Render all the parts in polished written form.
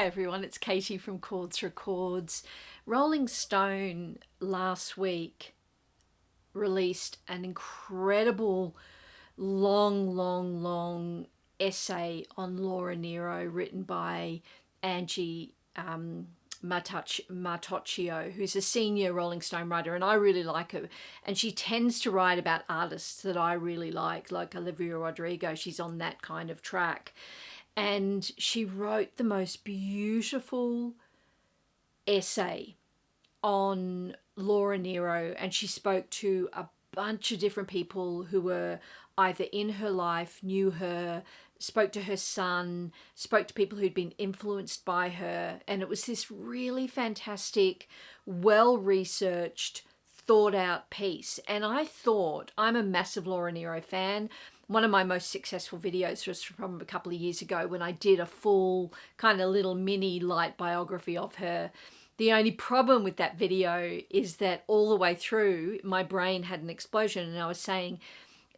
Hi everyone, it's Katie from Chords Records. Rolling Stone last week released an incredible long essay on Laura Nyro written by Angie Martocchio, who's a senior Rolling Stone writer, and I really like her. And she tends to write about artists that I really like Olivia Rodrigo. She's on that kind of track. And she wrote the most beautiful essay on Laura Nyro, and she spoke to a bunch of different people who were either in her life, knew her, spoke to her son, spoke to people who'd been influenced by her. And it was this really fantastic, well-researched, thought out piece. And I thought, I'm a massive Laura Nyro fan. One of my most successful videos was from a couple of years ago when I did a full kind of little mini light biography of her. The only problem with that video is that all the way through my brain had an explosion, and I was saying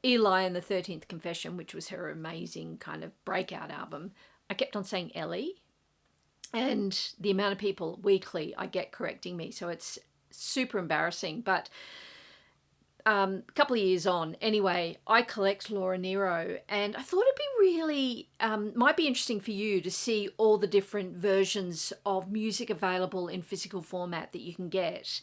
Eli and the 13th Confession, which was her amazing kind of breakout album. I kept on saying Ellie, and the amount of people weekly I get correcting me, so it's super embarrassing. But a couple of years on, anyway, I collect Laura Nyro, and I thought it'd be really, might be interesting for you to see all the different versions of music available in physical format that you can get.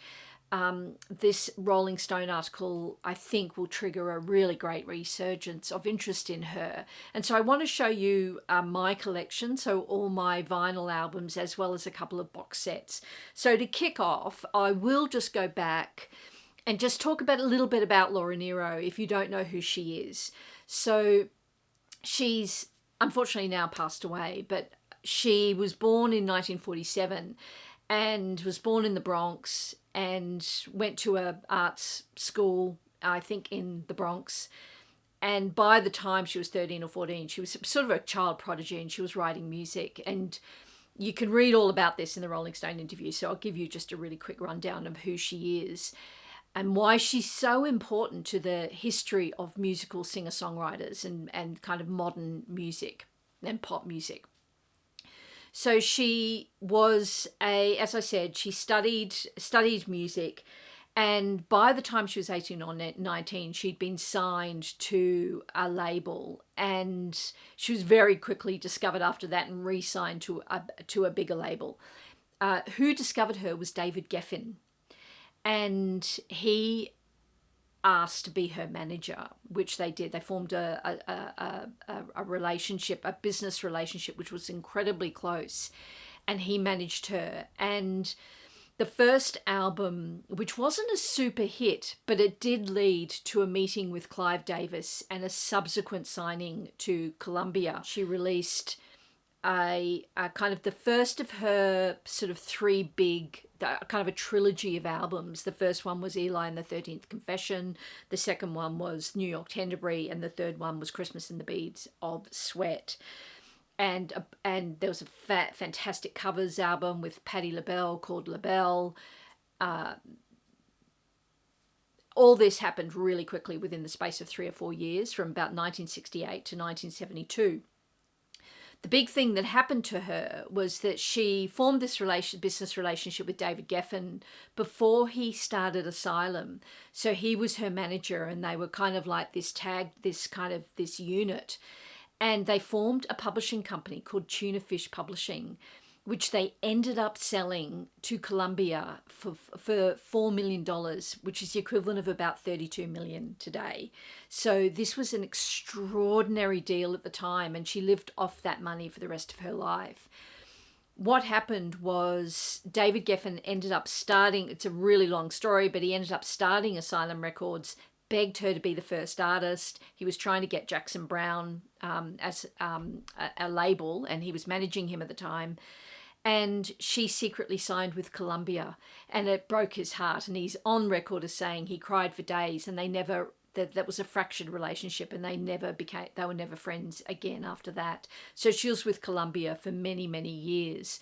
This Rolling Stone article, I think, will trigger a really great resurgence of interest in her. And so I want to show you my collection, so all my vinyl albums, as well as a couple of box sets. So to kick off, I will just go back and just talk about a little bit about Laura Nyro if you don't know who she is. So she's unfortunately now passed away, but she was born in 1947 and was born in the Bronx and went to a arts school, I think, in the Bronx. And by the time she was 13 or 14, she was sort of a child prodigy, and she was writing music. And you can read all about this in the Rolling Stone interview, so I'll give you just a really quick rundown of who she is and why she's so important to the history of musical singer-songwriters and kind of modern music and pop music. So she was as I said, she studied music, and by the time she was 18 or 19, she'd been signed to a label, and she was very quickly discovered after that and re-signed to a bigger label. Who discovered her was David Geffen. And he asked to be her manager, which they did. They formed a relationship, a business relationship, which was incredibly close. And he managed her. And the first album, which wasn't a super hit, but it did lead to a meeting with Clive Davis and a subsequent signing to Columbia. She released a kind of the first of her sort of three big, kind of a trilogy of albums. The first one was Eli and the 13th Confession. The second one was New York Tenderbury. And the third one was Christmas in the Beads of Sweat. And there was a fantastic covers album with Patti LaBelle called LaBelle. All this happened really quickly within the space of 3 or 4 years, from about 1968 to 1972. The big thing that happened to her was that she formed this business relationship with David Geffen before he started Asylum. So he was her manager, and they were kind of like this unit. And they formed a publishing company called Tuna Fish Publishing, which they ended up selling to Columbia for $4 million, which is the equivalent of about $32 million today. So this was an extraordinary deal at the time, and she lived off that money for the rest of her life. What happened was David Geffen ended up starting, it's a really long story, but he ended up starting Asylum Records, begged her to be the first artist. He was trying to get Jackson Browne as a label, and he was managing him at the time. And she secretly signed with Columbia, and it broke his heart. And he's on record as saying he cried for days, and that was a fractured relationship, and they were never friends again after that. So she was with Columbia for many, many years.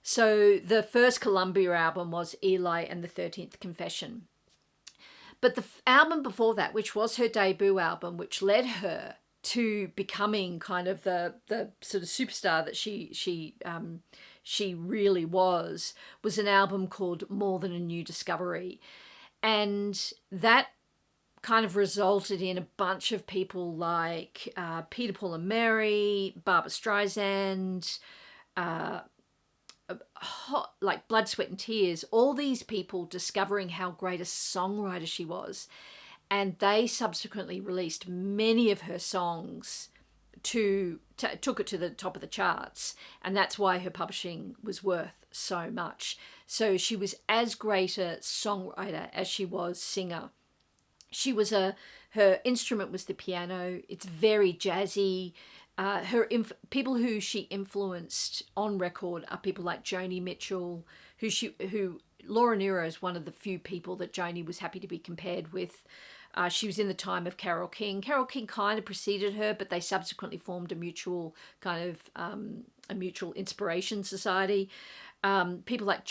So the first Columbia album was Eli and the 13th Confession. But the album before that, which was her debut album, which led her to becoming kind of the sort of superstar that she she really was an album called More Than a New Discovery. And that kind of resulted in a bunch of people like Peter, Paul and Mary, Barbra Streisand, like Blood, Sweat and Tears, all these people discovering how great a songwriter she was. And they subsequently released many of her songs took it to the top of the charts, and that's why her publishing was worth so much. So she was as great a songwriter as she was singer. She was her instrument was the piano. It's very jazzy. People who she influenced on record are people like Joni Mitchell, who Laura Nyro is one of the few people that Joni was happy to be compared with. She was in the time of Carole King. Carole King kind of preceded her, but they subsequently formed a mutual inspiration society. People like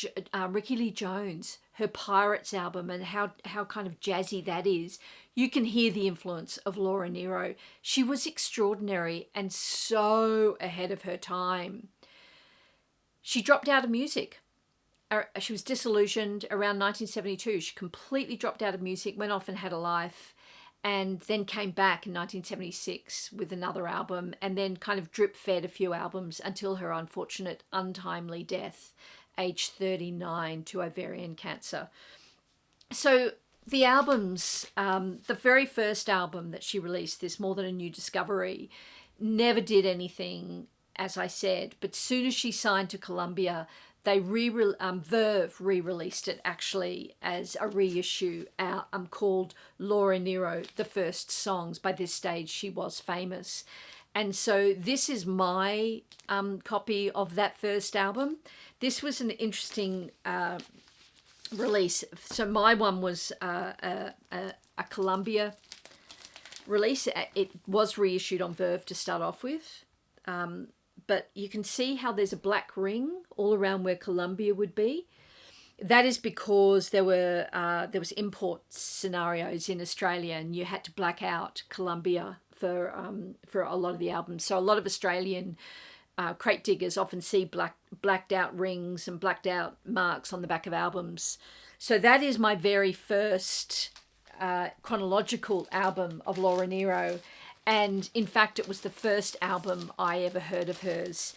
Ricky Lee Jones, her Pirates album, and how kind of jazzy that is. You can hear the influence of Laura Nyro. She was extraordinary and so ahead of her time. She dropped out of music. She was disillusioned around 1972. She completely dropped out of music, went off and had a life, and then came back in 1976 with another album, and then kind of drip-fed a few albums until her unfortunate, untimely death, age 39, to ovarian cancer. So the albums, the very first album that she released, this More Than a New Discovery, never did anything, as I said, but soon as she signed to Columbia, they Verve re-released it actually as a reissue called Laura Nyro, The First Songs. By this stage, she was famous. And so this is my copy of that first album. This was an interesting release. So my one was a Columbia release. It was reissued on Verve to start off with. But you can see how there's a black ring all around where Columbia would be. That is because there was import scenarios in Australia, and you had to black out Columbia for a lot of the albums. So a lot of Australian crate diggers often see blacked out rings and blacked out marks on the back of albums. So that is my very first chronological album of Laura Nyro. And in fact, it was the first album I ever heard of hers.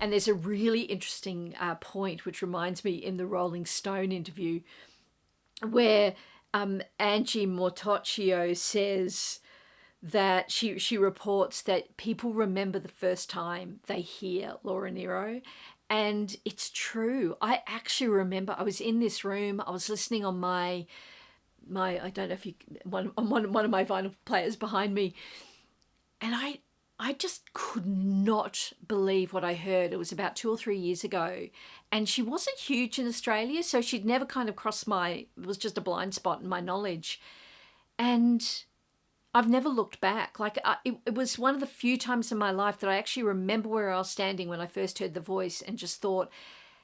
And there's a really interesting point, which reminds me in the Rolling Stone interview, where Angie Mortocchio says that she reports that people remember the first time they hear Laura Nyro. And it's true. I actually remember I was in this room. I was listening on my I don't know if you one of my vinyl players behind me. And I just could not believe what I heard. It was about 2 or 3 years ago. And she wasn't huge in Australia, so she'd never kind of crossed it was just a blind spot in my knowledge. And I've never looked back. Like it was one of the few times in my life that I actually remember where I was standing when I first heard the voice and just thought,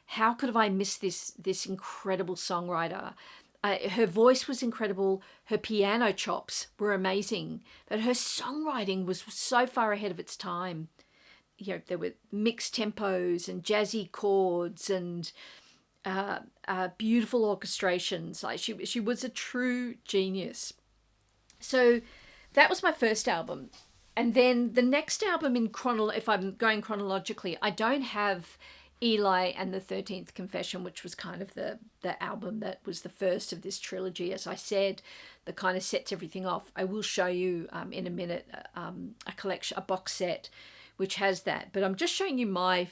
how could have I missed this incredible songwriter? Her voice was incredible. Her piano chops were amazing. But her songwriting was so far ahead of its time. You know, there were mixed tempos and jazzy chords and beautiful orchestrations. Like she was a true genius. So that was my first album. And then the next album if I'm going chronologically, I don't have Eli and the 13th Confession, which was kind of the album that was the first of this trilogy, as I said, that kind of sets everything off. I will show you in a minute a box set which has that, but I'm just showing you my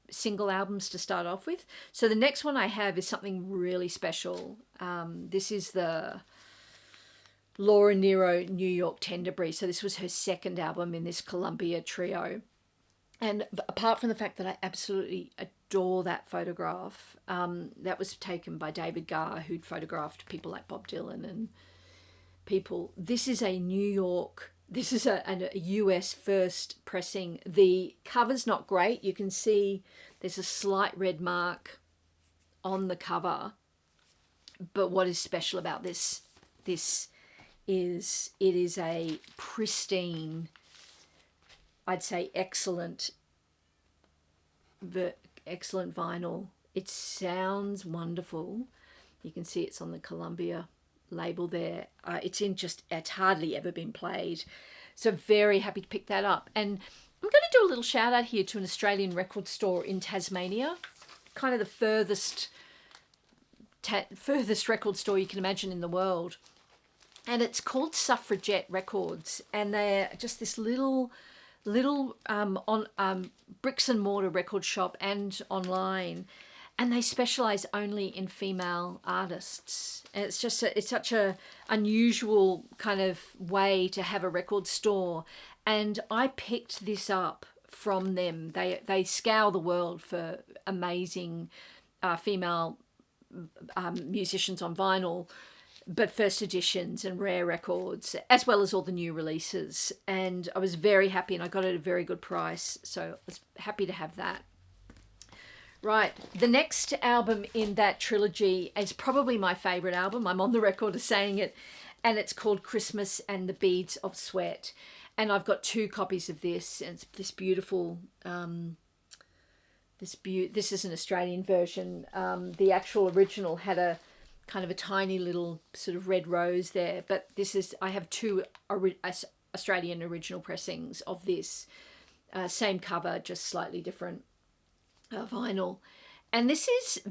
single albums to start off with. So the next one I have is something really special. This is the Laura Nyro New York Tenderberry. So this was her second album in this Columbia trio. And apart from the fact that I absolutely adore that photograph, that was taken by David Garr, who'd photographed people like Bob Dylan and people. This is a US first pressing. The cover's not great. You can see there's a slight red mark on the cover. But what is special about this is it is a pristine, I'd say excellent excellent vinyl. It sounds wonderful. You can see it's on the Columbia label there. It's hardly ever been played. So very happy to pick that up. And I'm going to do a little shout out here to an Australian record store in Tasmania, kind of the furthest record store you can imagine in the world. And it's called Suffragette Records, and they're just this little bricks and mortar record shop and online, and they specialize only in female artists. And it's such a unusual kind of way to have a record store. And I picked this up from them. They scour the world for amazing female musicians on vinyl, but first editions and rare records, as well as all the new releases. And I was very happy, and I got it at a very good price. So I was happy to have that. Right, the next album in that trilogy is probably my favourite album. I'm on the record of saying it, and it's called Christmas and the Beads of Sweat. And I've got 2 copies of this, and it's this beautiful, this is an Australian version. The actual original had a kind of a tiny little sort of red rose there, but I have 2 Australian original pressings of this, same cover, just slightly different vinyl. And this is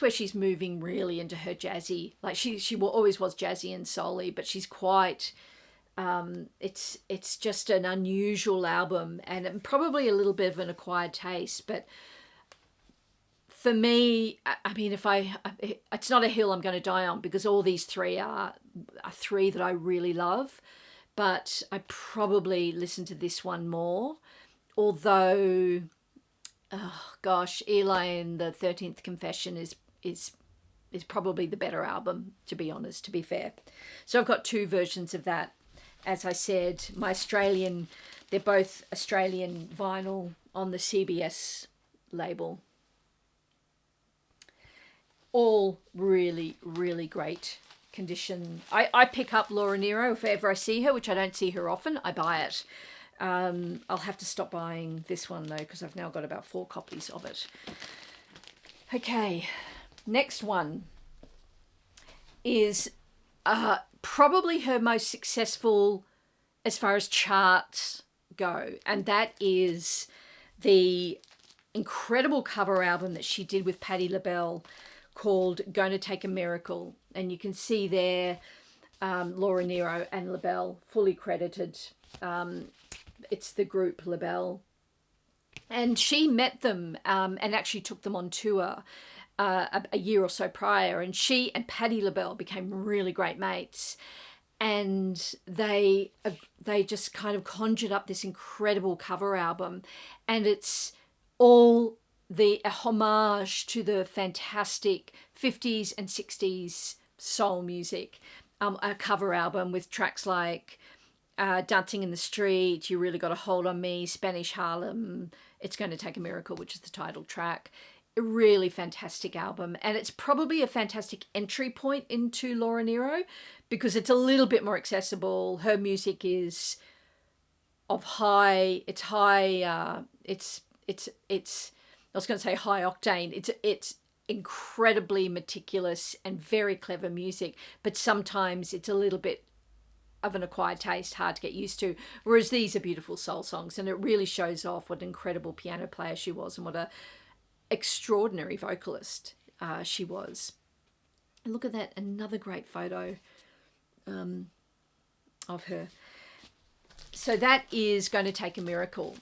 where she's moving really into her jazzy, like she always was jazzy and soul-y, but she's quite it's just an unusual album, and probably a little bit of an acquired taste. But for me, I mean, it's not a hill I'm going to die on, because all these 3 are 3 that I really love, but I probably listen to this one more. Although, oh gosh, Eli and the 13th Confession is probably the better album, to be honest, to be fair. So I've got 2 versions of that. As I said, they're both Australian vinyl on the CBS label. All really, really great condition. I pick up Laura Nyro if ever I see her, which I don't see her often. I buy it. I'll have to stop buying this one though, because I've now got about 4 copies of it. Okay, next one is probably her most successful as far as charts go, and that is the incredible cover album that she did with Patti LaBelle called Gonna Take a Miracle. And you can see there Laura Nyro and LaBelle fully credited. It's the group LaBelle, and she met them and actually took them on tour a year or so prior, and she and Patti LaBelle became really great mates, and they just kind of conjured up this incredible cover album, and it's all a homage to the fantastic 50s and 60s soul music, a cover album with tracks like Dancing in the Street, You Really Got a Hold on Me, Spanish Harlem, It's Going to Take a Miracle, which is the title track. A really fantastic album, and it's probably a fantastic entry point into Laura Nyro, because it's a little bit more accessible. Her music is of high octane. It's incredibly meticulous and very clever music, but sometimes it's a little bit of an acquired taste, hard to get used to, whereas these are beautiful soul songs, and it really shows off what an incredible piano player she was and what a extraordinary vocalist she was. And look at that, another great photo of her. So that is Going to Take a Miracle.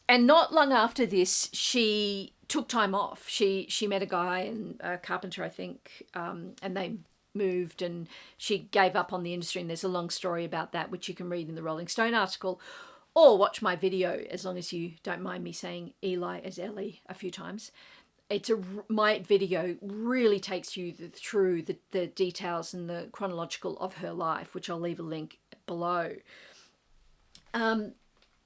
And not long after this, she took time off. She met a guy, and a carpenter, I think, and they moved, and she gave up on the industry, and there's a long story about that, which you can read in the Rolling Stone article, or watch my video, as long as you don't mind me saying Eli as Ellie a few times. My video really takes you through the details and the chronological of her life, which I'll leave a link below. And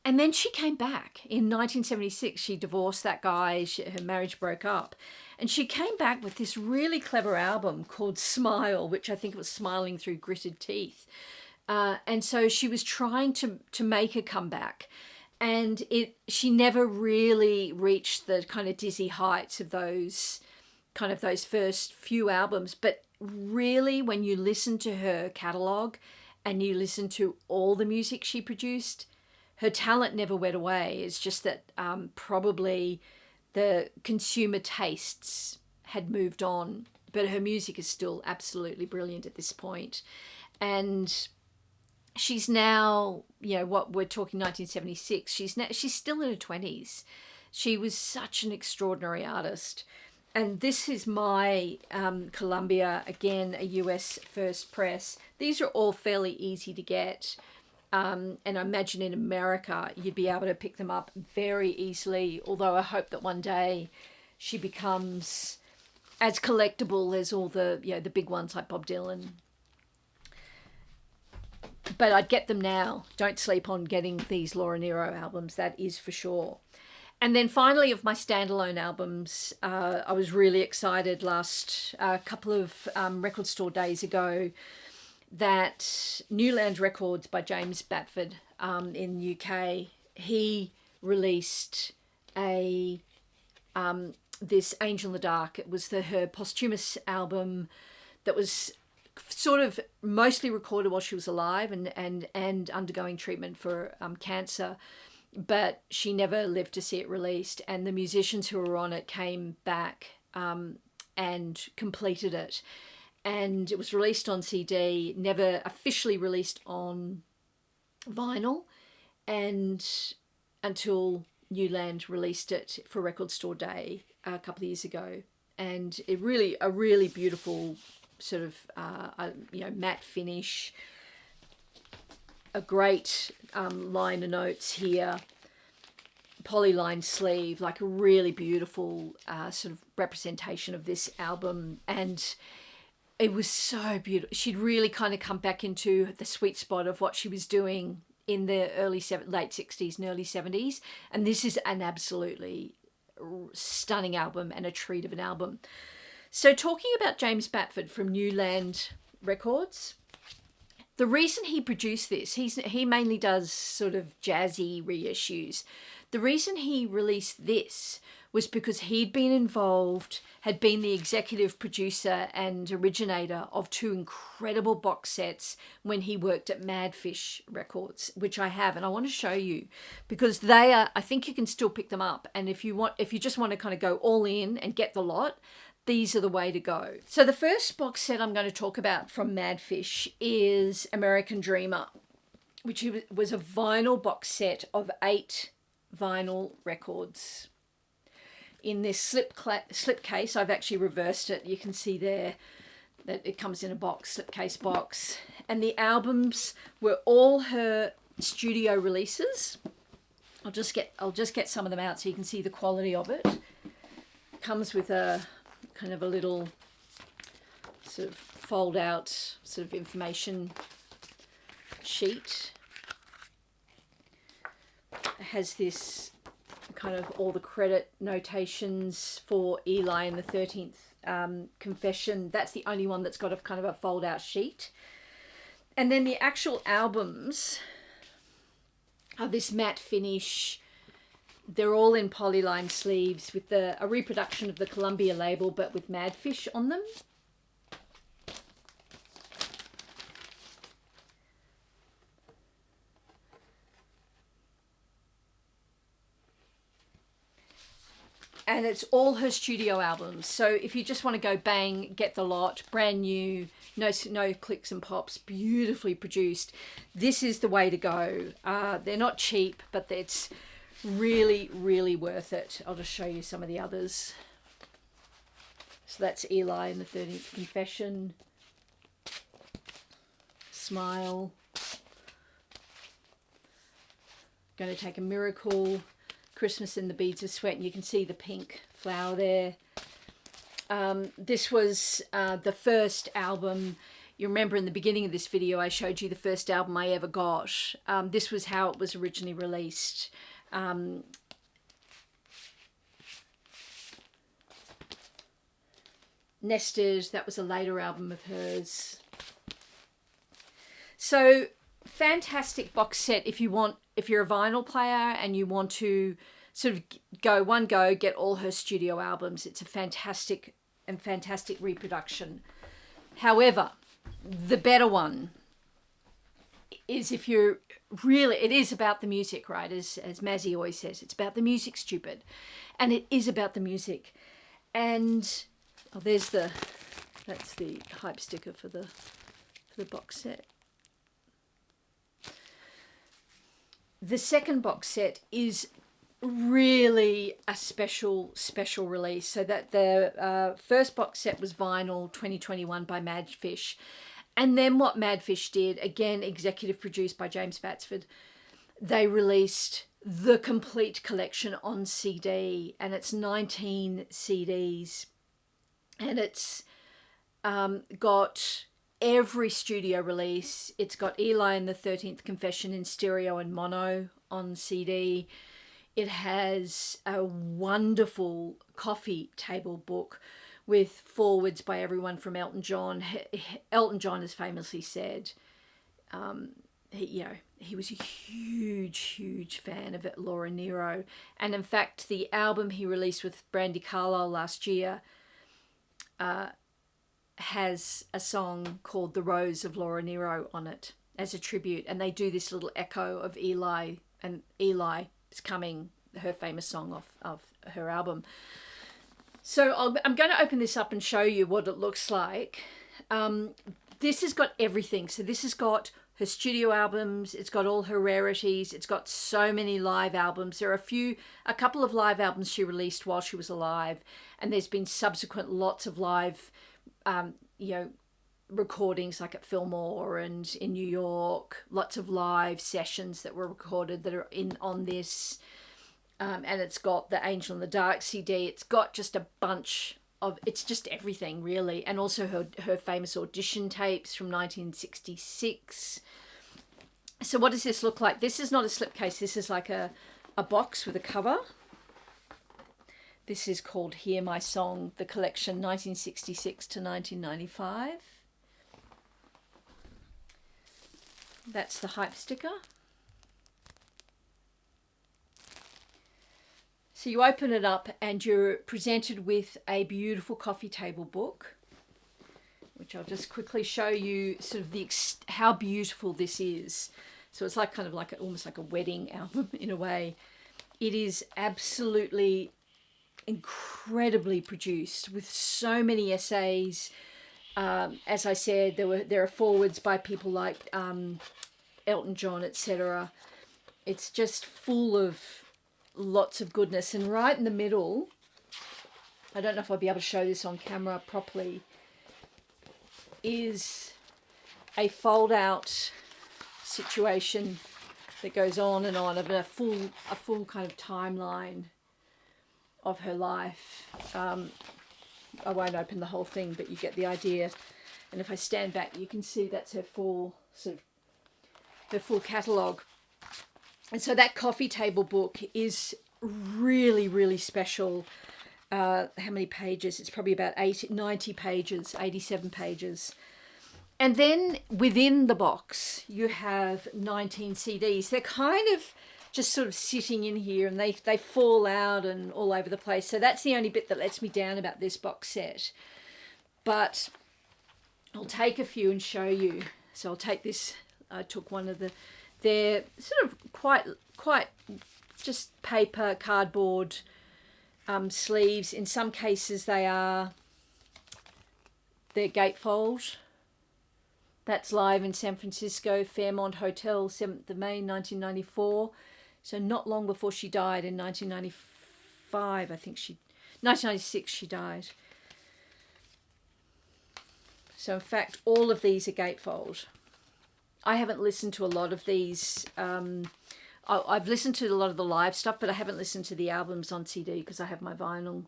then she came back in 1976. She divorced that guy. Her marriage broke up. And she came back with this really clever album called Smile, which I think was Smiling Through Gritted Teeth. And so she was trying to make a comeback. And she never really reached the kind of dizzy heights of those first few albums. But really, when you listen to her catalogue and you listen to all the music she produced, her talent never went away. It's just that probably the consumer tastes had moved on, but her music is still absolutely brilliant at this point. And she's now, what we're talking 1976, she's still in her 20s. She was such an extraordinary artist. And this is my Columbia, again, a US first press. These are all fairly easy to get. And I imagine in America, you'd be able to pick them up very easily. Although I hope that one day she becomes as collectible as all the big ones like Bob Dylan. But I'd get them now. Don't sleep on getting these Laura Nyro albums, that is for sure. And then finally, of my standalone albums, I was really excited last couple of record store days ago that Newland Records by James Batford in the UK, he released this Angel in the Dark. It was her posthumous album that was sort of mostly recorded while she was alive and undergoing treatment for cancer. But she never lived to see it released, and the musicians who were on it came back and completed it. And it was released on CD, never officially released on vinyl, and until Newland released it for Record Store Day a couple of years ago. And a really beautiful sort of matte finish. A great liner notes here, polyline sleeve, like a really beautiful sort of representation of this album. And it was so beautiful. She'd really kind of come back into the sweet spot of what she was doing in the late 60s and early 70s. And this is an absolutely stunning album and a treat of an album. So talking about James Batford from Newland Records, the reason he produced this, he mainly does sort of jazzy reissues. The reason he released this was because he'd been involved, had been the executive producer and originator of two incredible box sets when he worked at Madfish Records, which I have, and I want to show you because they are, I think you can still pick them up. And if you just want to kind of go all in and get the lot, these are the way to go. So the first box set I'm going to talk about from Madfish is American Dreamer, which was a vinyl box set of 8 vinyl records. In this slip case, I've actually reversed it. You can see there that it comes in a box, slipcase box. And the albums were all her studio releases. I'll just get some of them out so you can see the quality of it. It comes with a kind of a little sort of fold out sort of information sheet. It has this kind of all the credit notations for Eli and the 13th Confession. That's the only one that's got a kind of a fold out sheet. And then the actual albums are this matte finish. They're all in polyline sleeves with a reproduction of the Columbia label, but with Madfish on them. And it's all her studio albums. So if you just want to go bang, get the lot, brand new, no clicks and pops, beautifully produced, this is the way to go. They're not cheap, but it's really worth it. I'll just show you some of the others. So that's Eli and the 13th Confession, Smile, Going to Take a Miracle, Christmas in the Beads of Sweat, and you can see the pink flower there. This was the first album. You remember in the beginning of this video I showed you the first album I ever got. This was how it was originally released. Nested, that was a later album of hers. So fantastic box set if you're a vinyl player and you want to sort of get all her studio albums. It's a fantastic reproduction. However, the better one is if you're really, it is about the music, right? As Mazzy always says, it's about the music, stupid. And it is about the music. And that's the hype sticker for the box set. The second box set is really a special release. So that the first box set was vinyl 2021 by Madfish. And then what Madfish did, again, executive produced by James Batsford, they released the complete collection on CD, and it's 19 CDs, and it's got every studio release. It's got Eli and the 13th Confession in stereo and mono on CD. It has a wonderful coffee table book with forwards by everyone from Elton John. Elton John has famously said, he was a huge fan of Laura Nyro. And in fact, the album he released with Brandy Carlisle last year has a song called The Rose of Laura Nyro on it as a tribute. And they do this little echo of Eli, and Eli is coming, her famous song of her album. So I'm going to open this up and show you what it looks like. This has got everything. So this has got her studio albums. It's got all her rarities. It's got so many live albums. There are a couple of live albums she released while she was alive. And there's been subsequent lots of live, recordings like at Fillmore and in New York. Lots of live sessions that were recorded that are on this. And it's got the Angel in the Dark CD. It's got just a bunch of, it's just everything really. And also her famous audition tapes from 1966. So what does this look like? This is not a slipcase. This is like a box with a cover. This is called Hear My Song, the collection 1966 to 1995. That's the hype sticker. So you open it up and you're presented with a beautiful coffee table book, which I'll just quickly show you sort of how beautiful this is. So it's like almost like a wedding album in a way. It is absolutely incredibly produced with so many essays. As I said, there are forwards by people like Elton John, etc. It's just full of lots of goodness. And right in the middle, I don't know if I'll be able to show this on camera properly, is a fold out situation that goes on and on of a full kind of timeline of her life. I won't open the whole thing, but you get the idea. And if I stand back, you can see that's her full catalogue. And so that coffee table book is really, really special. How many pages? It's probably about 90 pages, 87 pages. And then within the box, you have 19 CDs. They're kind of just sort of sitting in here, and they fall out and all over the place. So that's the only bit that lets me down about this box set. But I'll take a few and show you. So I'll take this. I took one of they're sort of quite just paper, cardboard sleeves. In some cases they're gatefold. That's live in San Francisco, Fairmont Hotel, 7th of May, 1994. So not long before she died in 1995, 1996 she died. So in fact, all of these are gatefold. I haven't listened to a lot of these. I've listened to a lot of the live stuff, but I haven't listened to the albums on CD because I have my vinyl.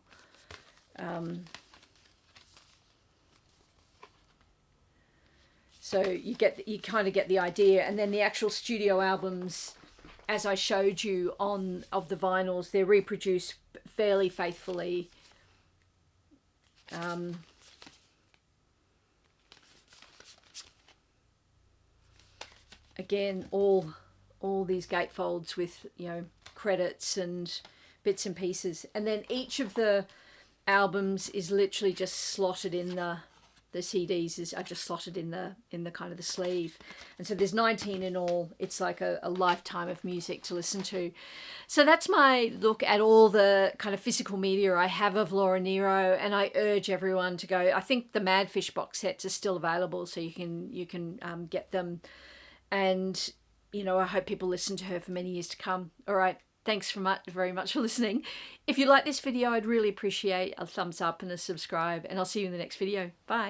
So you kind of get the idea. And then the actual studio albums, as I showed you of the vinyls, they're reproduced fairly faithfully. again, all these gatefolds with, you know, credits and bits and pieces. And then each of the albums is literally just slotted in the CDs are just slotted in the kind of the sleeve. And so there's 19 in all. It's like a lifetime of music to listen to. So that's my look at all the kind of physical media I have of Laura Nyro, and I urge everyone to go. I think the Madfish box sets are still available, so you can get them. And, you know, I hope people listen to her for many years to come. All right. Thanks very much for listening. If you like this video, I'd really appreciate a thumbs up and a subscribe, and I'll see you in the next video. Bye.